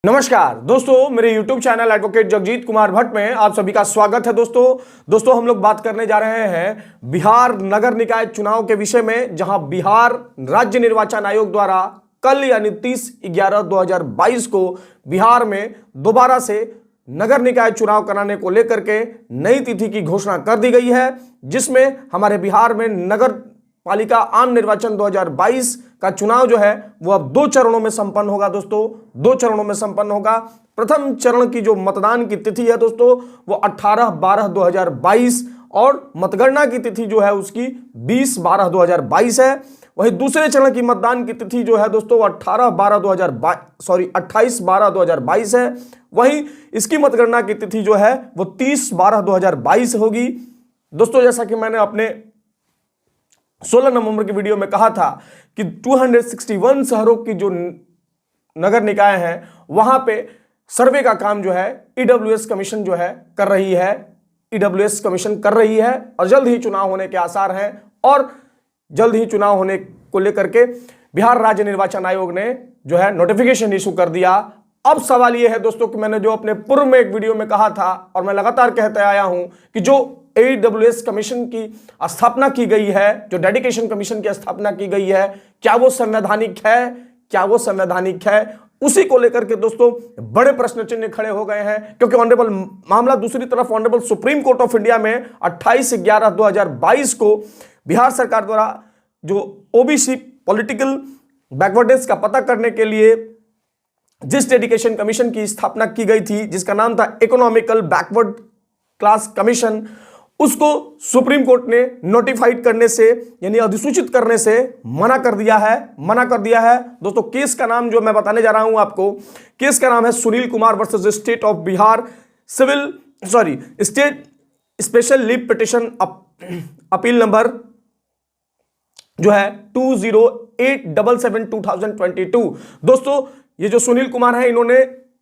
नमस्कार दोस्तों, मेरे YouTube channel advocate Jagjit Kumar Bhatt में आप सभी का स्वागत है। दोस्तों हम लोग बात करने जा रहे हैं बिहार नगर निकाय चुनाव के विषय में, जहां बिहार राज्य निर्वाचन आयोग द्वारा कल यानी 30/11/2022 को बिहार में दोबारा से नगर निकाय चुनाव कराने को लेकर के नई तिथि की घोषणा कर दी गई है, जिसमें हमारे बिहार में नगर पालिका आम निर्वाचन 2022 का चुनाव जो है वो अब 2 चरणों में संपन्न होगा। दोस्तों 2 चरणों में संपन्न होगा। प्रथम चरण की जो मतदान की तिथि है दोस्तों वो 18/12/2022 और मतगणना की तिथि जो है उसकी 20/12/2022 है। वहीं दूसरे चरण की मतदान की तिथि जो है दोस्तों 28/12/2022 है। वहीं इसकी मतगणना की तिथि जो है वो 30/12/2022 होगी। दोस्तों जैसा कि मैंने अपने 16 नवंबर की वीडियो में कहा था कि 261 शहरों की जो नगर निकाय हैं वहां पे सर्वे का काम जो है ईडब्ल्यूएस कमीशन जो है कर रही है। ईडब्ल्यूएस कमीशन कर रही है और जल्द ही चुनाव होने के आसार हैं। और जल्द ही चुनाव होने को लेकर के बिहार राज्य निर्वाचन आयोग ने जो है नोटिफिकेशन इशू कर दिया। अब सवाल यह है दोस्तों कि मैंने जो अपने पूर्व में एक वीडियो में कहा था और मैं लगातार कहते आया हूं कि जो ईडब्ल्यूएस कमीशन की स्थापना की गई है, जो डेडिकेशन कमीशन की स्थापना की गई है, क्या वो संवैधानिक है? क्या वो संवैधानिक है? उसी को लेकर के दोस्तों बड़े प्रश्न चिन्ह खड़े हो गए हैं, क्योंकि ऑनरेबल मामला दूसरी तरफ honourable Supreme Court of India में 28/11/2022 को बिहार सरकार द्वारा जो ओबीसी पॉलिटिकल बैकवर्डनेस का पता करने के लिए जिस डेडिकेशन कमीशन की स्थापना की गई थी, जिसका नाम था इकोनॉमिकल बैकवर्ड क्लास कमीशन, उसको सुप्रीम कोर्ट ने नोटिफाइड करने से यानी अधिसूचित करने से मना कर दिया है। दोस्तों केस का नाम जो मैं बताने जा रहा हूं आपको, केस का नाम है Sunil Kumar versus state of Bihar state special leave petition appeal number जो है 20877/2022। दोस्तों ये जो सुनील कुमार है, इन्होंने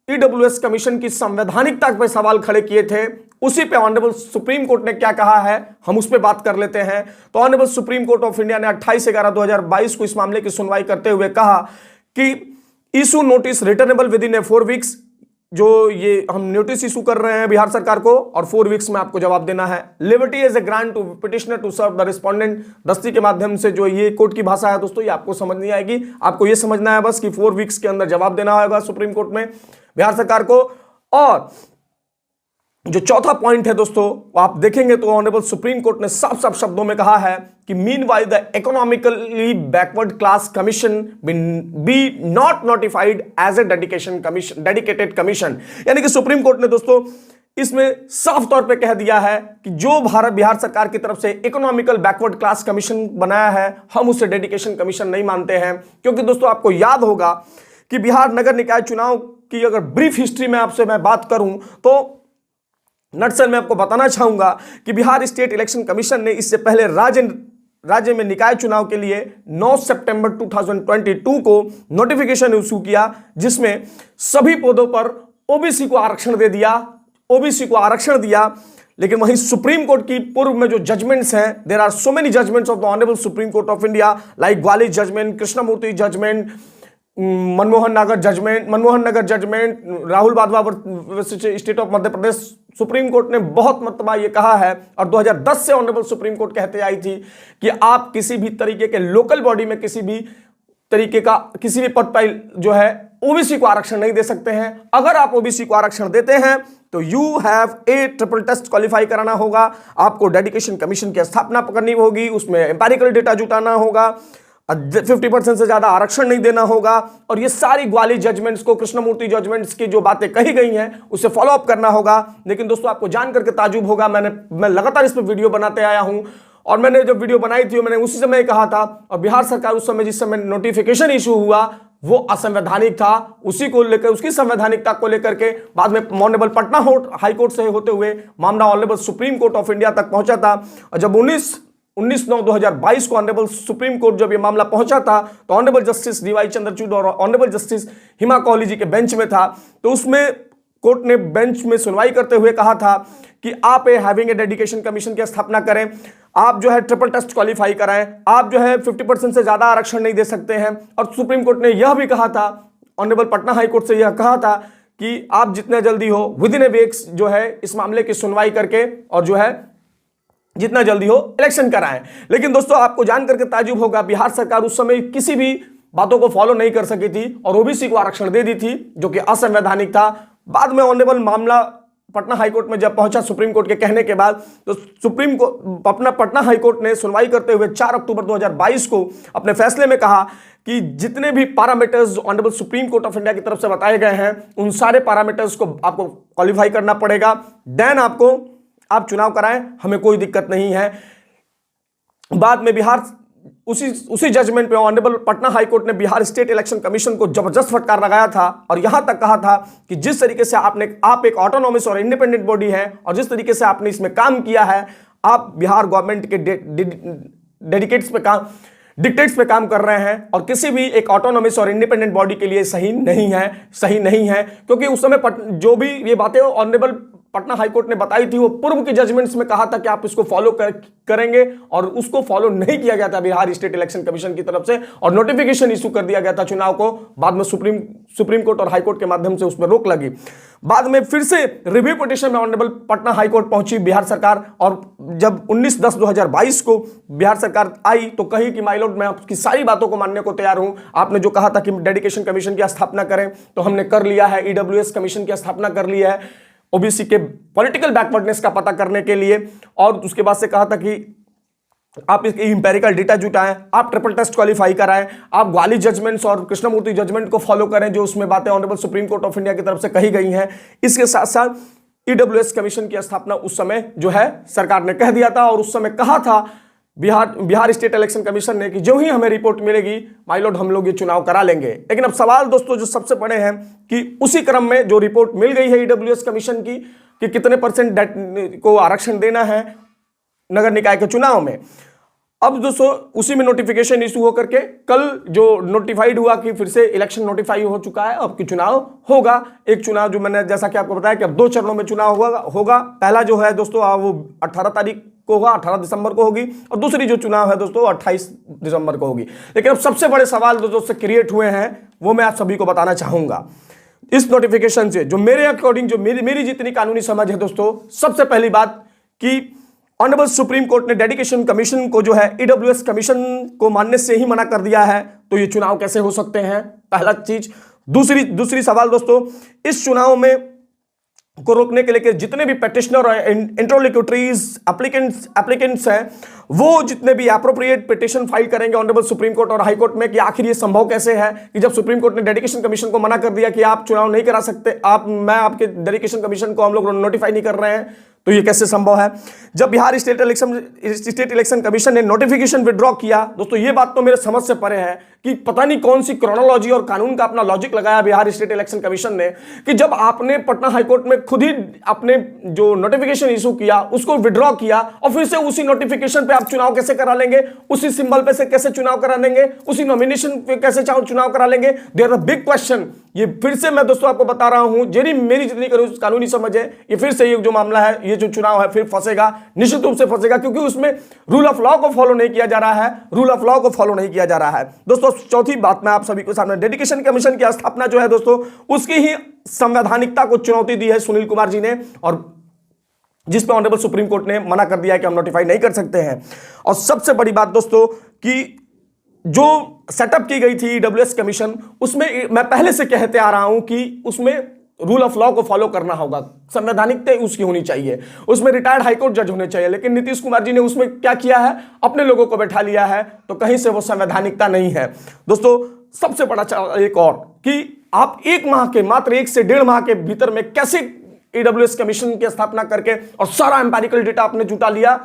ईडब्ल्यूएस कमीशन की संवैधानिकता पर सवाल खड़े किए थे। उसी पे ऑनरेबल सुप्रीम कोर्ट ने क्या कहा है हम उस पे बात कर लेते हैं। तो honourable Supreme Court of India ने 28/11/2022 को इस मामले की सुनवाई करते हुए कहा कि issue notice returnable with in 4 weeks. जो ये हम नोटिस इशू कर रहे हैं बिहार सरकार को और 4 वीक्स में आपको जवाब देना है। Liberty as a grant to petitioner to serve the respondent. दस्ती के माध्यम से जो ये कोर्ट की भाषा है दोस्तों, ये आपको समझ नहीं आएगी। आपको ये समझना है बस कि 4 वीक्स के अंदर जवाब देना होगा सुप्रीम कोर्ट में बिहार सरकार को। और जो चौथा पॉइंट है दोस्तों वो आप देखेंगे तो ऑनरेबल सुप्रीम कोर्ट ने साफ साफ शब्दों में कहा है कि meanwhile the economically backward class commission be not notified as a dedicated commission. यानी कि सुप्रीम कोर्ट ने दोस्तों इसमें साफ तौर पे कह दिया है कि जो बिहार सरकार की तरफ से इकोनॉमिकल बैकवर्ड क्लास कमीशन बनाया है, हम उसे डेडिकेशन कमीशन नहीं मानते हैं। क्योंकि दोस्तों आपको याद होगा कि बिहार नगर निकाय चुनाव की अगर ब्रीफ हिस्ट्री में आपसे मैं बात करूं तो नटसल में आपको बताना चाहूंगा कि बिहार स्टेट इलेक्शन कमीशन ने इससे पहले राज्य में निकाय चुनाव के लिए 9 सितंबर 2022 को नोटिफिकेशन इशू किया, जिसमें सभी पदों पर ओबीसी को आरक्षण दिया। लेकिन वहीं सुप्रीम कोर्ट की पूर्व में जो जजमेंट्स हैं, there are so many judgments of the honourable Supreme Court of India like Gwalior judgment, Krishnamurthy judgment, Manmohan Nagar judgment, Rahul Wadhwa state of Madhya Pradesh. Supreme Court ने बहुत मर्तबा ये कहा है और 2010 से ऑनरेबल सुप्रीम कोर्ट कहते आई थी कि आप किसी भी तरीके के लोकल बॉडी में किसी भी तरीके का किसी भी पद पर जो है ओबीसी को आरक्षण नहीं दे सकते हैं। अगर आप ओबीसी को आरक्षण देते हैं तो you have a triple test qualify कराना होगा, आपको डेडिकेशन कमीशन की स्थापना करनी होगी, उसमें एम्पिरिकल डेटा जुटाना होगा, 50% से ज्यादा आरक्षण नहीं देना होगा, और ये सारी ग्वालियर जजमेंट्स को, कृष्णमूर्ति जजमेंट्स की जो बातें कही गई हैं उसे फॉलो अप करना होगा। लेकिन दोस्तों आपको जान करके ताजुब होगा, मैं लगातार इस पर वीडियो बनाते आया हूं और मैंने जब वीडियो बनाई थी मैंने उसी समय कहा था, और बिहार सरकार उस समय जिस समय नोटिफिकेशन इशू हुआ वो असंवैधानिक था। उसी को लेकर, उसकी संवैधानिकता को लेकर के बाद में ऑनरेबल पटना हाईकोर्ट से होते हुए मामला honourable Supreme Court of India तक पहुंचा था। और जब 19/9/2022 को ऑनरेबल सुप्रीम कोर्ट जब ये मामला पहुंचा था तो ऑनरेबल जस्टिस डीवाई चंद्रचूड़ और ऑनरेबल जस्टिस हिमा कोहली जी के बेंच में था। तो उसमें कोर्ट ने बेंच में सुनवाई करते हुए कहा था कि आप हैविंग ए डेडिकेशन कमीशन की स्थापना करें, आप जो है ट्रिपल टेस्ट क्वालिफाई कराएं, आप जो है 50% से ज्यादा आरक्षण नहीं दे सकते हैं। और सुप्रीम कोर्ट ने यह भी कहा था ऑनरेबल पटना हाईकोर्ट से यह कहा था कि आप जितने जल्दी हो विद इन ए वीक्स जो है इस मामले की सुनवाई करके और जो है जितना जल्दी हो इलेक्शन कराएं। लेकिन दोस्तों आपको जान करके ताजुब होगा, बिहार सरकार उस समय किसी भी बातों को फॉलो नहीं कर सकी थी और ओबीसी को आरक्षण दे दी थी जो कि असंवैधानिक था। बाद में ऑनरेबल मामला पटना हाईकोर्ट में जब पहुंचा सुप्रीम कोर्ट के कहने के बाद, तो सुप्रीम कोर्ट अपना पटना हाईकोर्ट ने सुनवाई करते हुए 4 अक्टूबर 2022 को अपने फैसले में कहा कि जितने भी parameters honourable Supreme Court of India की तरफ से बताए गए हैं उन सारे पैरामीटर्स को आपको क्वालिफाई करना पड़ेगा, देन आप चुनाव कराएं, हमें कोई दिक्कत नहीं है। बाद में बिहार उसी जजमेंट पे ऑनरेबल पटना हाईकोर्ट ने बिहार स्टेट इलेक्शन कमीशन को जबरदस्त फटकार लगाया था और यहां तक कहा था कि जिस तरीके से आप एक ऑटोनॉमस और इंडिपेंडेंट बॉडी है और जिस तरीके से आपने इसमें काम किया है, आप बिहार गवर्नमेंट के डिक्टेट्स पे काम कर रहे हैं और किसी भी एक ऑटोनॉमस और इंडिपेंडेंट बॉडी के लिए सही नहीं है क्योंकि उस समय जो भी ये बातें ऑनरेबल पटना हाईकोर्ट ने बताई थी वो पूर्व के जजमेंट्स में कहा था कि आप इसको फॉलो करेंगे और उसको फॉलो नहीं किया गया था बिहार स्टेट इलेक्शन कमीशन की तरफ से और नोटिफिकेशन इशू कर दिया गया था चुनाव को। बाद में सुप्रीम कोर्ट और हाईकोर्ट के माध्यम से उसमें रोक लगी। बाद में फिर से रिव्यू पिटीशन में ऑनरेबल पटना हाईकोर्ट पहुंची बिहार सरकार और जब 19/10/2022 को बिहार सरकार आई तो कही कि माय लॉर्ड मैं आपकी सारी बातों को मानने को तैयार हूं। आपने जो कहा था कि डेडिकेशन कमीशन की स्थापना करें तो हमने कर लिया है, ईडब्ल्यूएस कमीशन की स्थापना कर ली है ओबीसी के पॉलिटिकल बैकवर्डनेस का पता करने के लिए, और उसके बाद से कहा था कि आप इसके इंपेरिकल डेटा जुटाएं, आप ट्रिपल टेस्ट क्वालिफाई कराएं, आप ग्वाली जजमेंट्स और कृष्णमूर्ति जजमेंट को फॉलो करें जो उसमें बातें honourable Supreme Court of India की तरफ से कही गई हैं। इसके साथ साथ ईडब्ल्यूएस कमीशन की स्थापना उस समय जो है सरकार ने कह दिया था और उस समय कहा था बिहार स्टेट इलेक्शन कमीशन ने कि जो ही हमें रिपोर्ट मिलेगी माय लॉर्ड हम लोग ये चुनाव करा लेंगे। लेकिन अब सवाल दोस्तों जो सबसे बड़े हैं कि उसी क्रम में जो रिपोर्ट मिल गई है ईडब्ल्यूएस कमीशन की कि कितने % को आरक्षण देना है नगर निकाय के चुनाव में, अब दोस्तों उसी में नोटिफिकेशन इशू होकर के कल जो नोटिफाइड हुआ कि फिर से इलेक्शन नोटिफाई हो चुका है, अब की चुनाव होगा। एक चुनाव जो मैंने जैसा कि आपको बताया कि अब 2 चरणों में चुनाव होगा। पहला जो है दोस्तों वो 18 तारीख को होगा, 18 दिसंबर को होगी, और दूसरी जो चुनाव है दोस्तों 28 दिसंबर को होगी। लेकिन अब सबसे बड़े सवाल दोस्तों क्रिएट हुए हैं वो मैं आप सभी को बताना चाहूंगा इस नोटिफिकेशन से, जो मेरे अकॉर्डिंग जो मेरी जितनी कानूनी समझ है दोस्तों। सबसे पहली बात कि ऑनरेबल सुप्रीम कोर्ट ने डेडिकेशन कमीशन को जो है ईडब्ल्यूएस कमीशन को मानने से ही मना कर दिया है, तो ये चुनाव कैसे हो सकते हैं, पहला चीज। दूसरी सवाल दोस्तों, इस चुनाव में को रोकने के लिए जितने भी पेटिशनर और इंटरलोक्यूटरीज एप्लीकेंट्स हैं वो जितने भी एप्रोप्रिएट पिटीशन फाइल करेंगे ऑनरेबल सुप्रीम कोर्ट और हाई कोर्ट में कि आखिर ये संभव कैसे है कि जब सुप्रीम कोर्ट ने डेडिकेशन कमीशन को मना कर दिया कि आप चुनाव नहीं करा सकते, मैं आपके डेडिकेशन कमीशन को हम लोग नोटिफाई नहीं कर रहे हैं, तो ये कैसे संभव है। जब बिहार स्टेट इलेक्शन कमीशन ने नोटिफिकेशन विड्रॉ किया दोस्तों, ये बात तो मेरे समझ से परे है कि पता नहीं कौन सी क्रोनोलॉजी और कानून का अपना लॉजिक लगाया बिहार स्टेट इलेक्शन कमीशन ने कि जब आपने पटना हाईकोर्ट में खुद ही अपने जो नोटिफिकेशन इशू किया उसको विड्रॉ किया और फिर से उसी नोटिफिकेशन पे आप चुनाव कैसे करा लेंगे, उसी सिंबल पे से कैसे चुनाव करा लेंगे, उसी नॉमिनेशन पे कैसे चुनाव करा लेंगे। There is a big question. ये फिर से मैं दोस्तों आपको बता रहा हूं, मेरी जितनी कानूनी समझ है, ये फिर से ये जो मामला है, ये जो चुनाव है फिर फंसेगा, निश्चित रूप से फंसेगा, क्योंकि उसमें रूल ऑफ लॉ को फॉलो नहीं किया जा रहा है। दोस्तों चौथी बात मैं आप सभी को सामने, डेडिकेशन कमीशन की स्थापना जो है दोस्तों उसकी ही संवैधानिकता को चुनौती दी है सुनील कुमार जी ने, और जिस पे ऑनरेबल सुप्रीम कोर्ट ने मना कर दिया कि हम नोटिफाई नहीं कर सकते हैं। और सबसे बड़ी बात दोस्तों कि जो सेटअप की गई थी ईडब्ल्यूएस कमीशन, उसमें मैं पहले से कहते आ रहा हूं कि उसमें रूल ऑफ लॉ को फॉलो करना होगा, संवैधानिकता उसकी होनी चाहिए, उसमें रिटायर्ड हाईकोर्ट जज होने चाहिए। लेकिन नीतीश कुमार जी ने उसमें क्या किया है, अपने लोगों को बैठा लिया है, तो कहीं से वो संवैधानिकता नहीं है। दोस्तों सबसे बड़ा एक और कि आप मात्र 1 से 1.5 माह के भीतर में कैसे ईडब्ल्यूएस कमीशन की स्थापना करके और सारा एम्पेरिकल डेटा आपने जुटा लिया,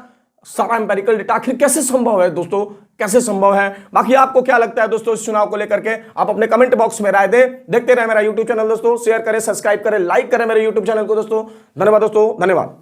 सारा एम्पेरिकल डेटा आखिर कैसे संभव है दोस्तों, कैसे संभव है। बाकी आपको क्या लगता है दोस्तों इस चुनाव को लेकर के, आप अपने कमेंट बॉक्स में राय दें। देखते रहे मेरा यूट्यूब चैनल दोस्तों, शेयर करें, सब्सक्राइब करें, लाइक करें मेरे यूट्यूब चैनल को दोस्तों। धन्यवाद दोस्तों, धन्यवाद।